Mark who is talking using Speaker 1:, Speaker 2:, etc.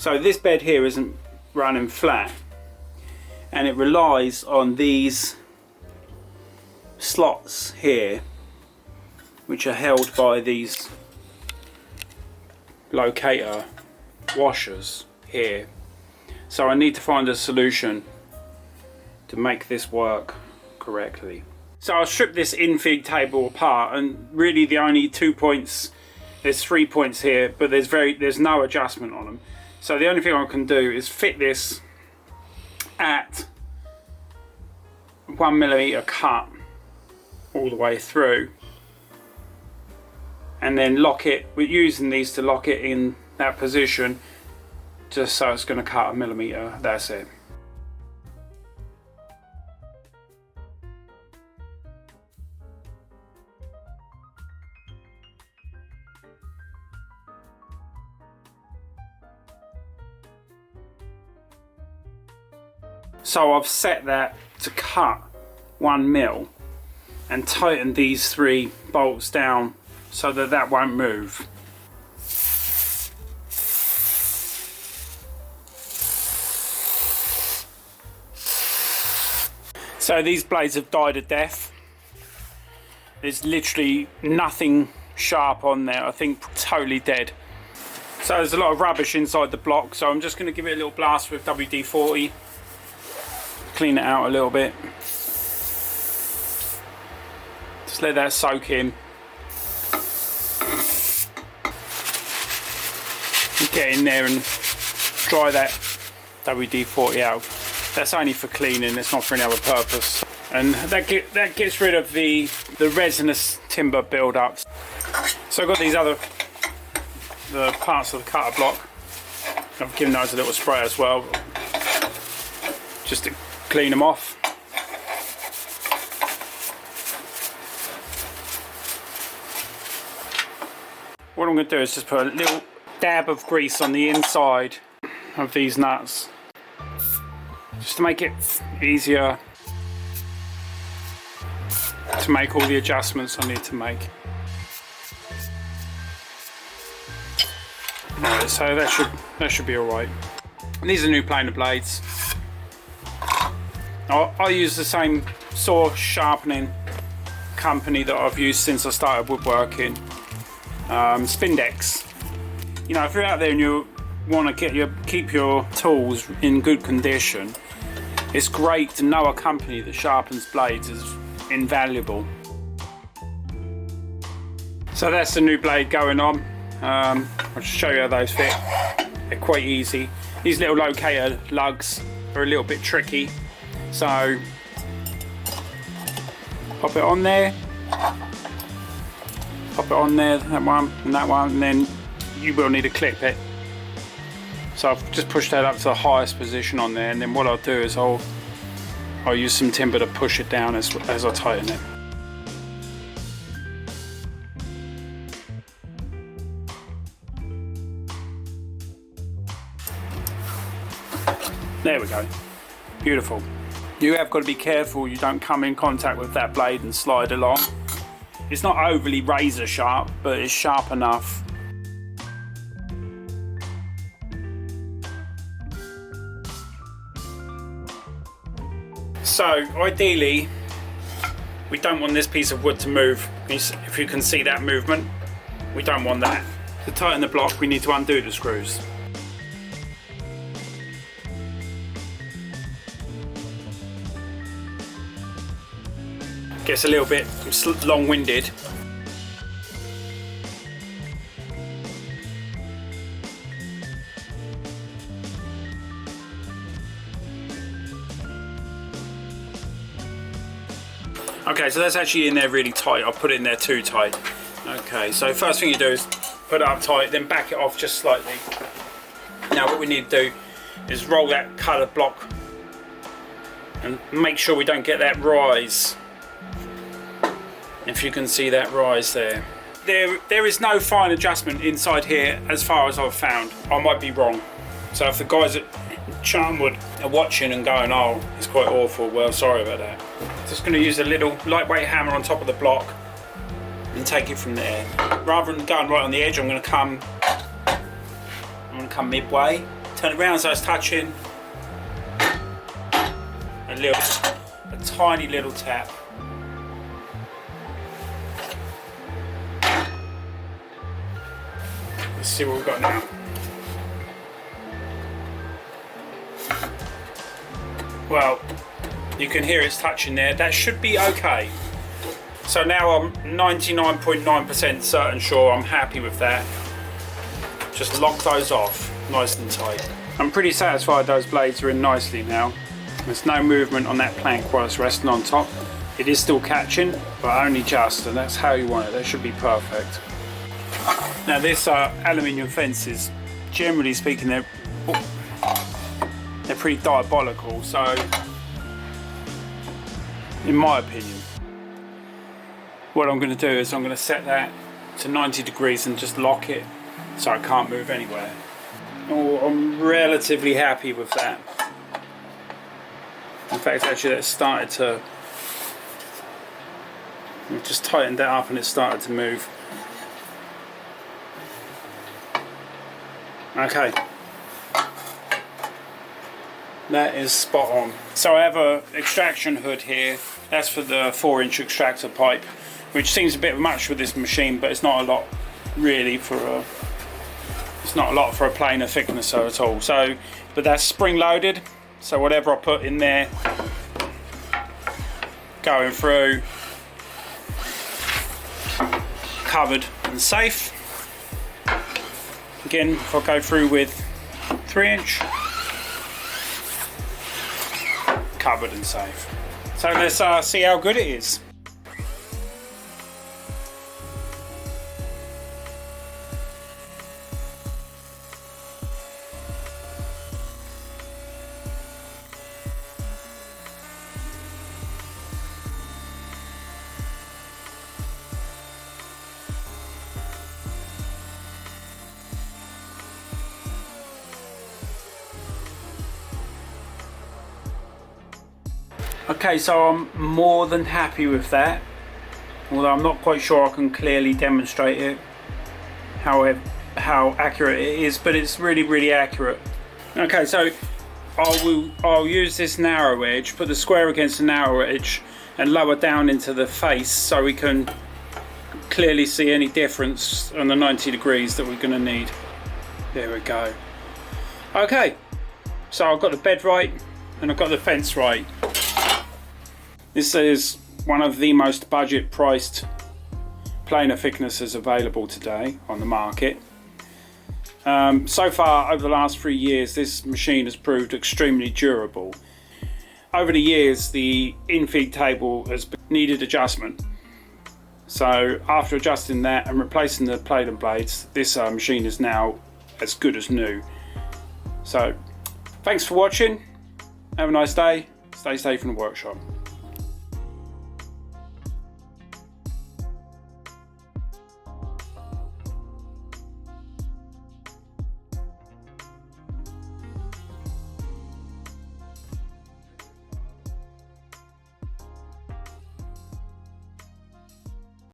Speaker 1: So this bed here isn't running flat, and it relies on these slots here, which are held by these locator washers here. So I need to find a solution to make this work correctly. So I'll strip this Infeed table apart, and really the only 2 points, there's 3 points here, but there's no adjustment on them. So the only thing I can do is fit this at 1mm cut all the way through, and then lock it. We're using these to lock it in that position, just so it's going to cut 1mm. That's it. So I've set that to cut 1mm and tighten these 3 bolts down so that that won't move. So these blades have died a death. There's literally nothing sharp on there. I think totally dead. So there's a lot of rubbish inside the block, so I'm just going to give it a little blast with WD-40. Clean it out a little bit. Just let that soak in. Get in there and dry that WD-40 out. That's only for cleaning, it's not for any other purpose. And that gets rid of the resinous timber build-up. So I've got these the parts of the cutter block. I've given those a little spray as well, just to clean them off. What I'm going to do is just put a little dab of grease on the inside of these nuts, just to make it easier to make all the adjustments I need to make. Right, so that should be alright. These are new planer blades. I use the same saw sharpening company that I've used since I started woodworking, Spindex. You know, if you're out there and you want to keep your tools in good condition, it's great to know a company that sharpens blades is invaluable. So that's the new blade going on. I'll just show you how those fit. They're quite easy. These little locator lugs are a little bit tricky. So pop it on there, that one and that one, and then you will need to clip it. So I've just pushed that up to the highest position on there, and then what I'll do is I'll use some timber to push it down as I tighten it. There we go. Beautiful. You have got to be careful you don't come in contact with that blade and slide along. It's not overly razor sharp, but it's sharp enough. So ideally, we don't want this piece of wood to move. If you can see that movement, we don't want that. To tighten the block, we need to undo the screws. Gets a little bit long-winded. Okay, so that's actually in there really tight. I'll put it in there too tight. Okay, so first thing you do is put it up tight, then back it off just slightly. Now what we need to do is roll that cutter block and make sure we don't get that rise. If you can see that rise there. There is no fine adjustment inside here as far as I've found. I might be wrong. So if the guys at Charmwood are watching and going, oh, it's quite awful, well, sorry about that. Just going to use a little lightweight hammer on top of the block and take it from there. Rather than going right on the edge, I'm going to come midway, Turn it around so it's touching. A tiny little tap. Let's see what we've got now. Well, you can hear it's touching there. That should be okay. So now I'm 99.9% certain sure I'm happy with that. Just lock those off nice and tight. I'm pretty satisfied those blades are in nicely now. There's no movement on that plank while it's resting on top. It is still catching, but only just, and that's how you want it. That should be perfect. Now this aluminium fences, generally speaking, they're pretty diabolical, so in my opinion, what I'm going to do is I'm going to set that to 90 degrees and just lock it so I can't move anywhere. Oh, I'm relatively happy with that. In fact, actually, that started to... I've just tightened that up and it started to move. Okay. That is spot on. So I have a extraction hood here. That's for the 4-inch extractor pipe, which seems a bit much with this machine, but it's not a lot really for a... It's not a lot for a planer thicknesser at all. So, but that's spring loaded. So whatever I put in there, going through, covered and safe. Again, if I go through with 3-inch, covered and safe. So let's see how good it is. Okay, so I'm more than happy with that, although I'm not quite sure I can clearly demonstrate it, how accurate it is, but it's really accurate. Okay, so I'll use this narrow edge, put the square against the narrow edge and lower down into the face so we can clearly see any difference on the 90 degrees that we're going to need. There we go. Okay, so I've got the bed right and I've got the fence right. This is one of the most budget priced planer thicknesses available today on the market. So far over the last 3 years this machine has proved extremely durable. Over the years the Infeed table has needed adjustment. So after adjusting that and replacing the planer blades, this machine is now as good as new. So thanks for watching, have a nice day, stay safe in the workshop.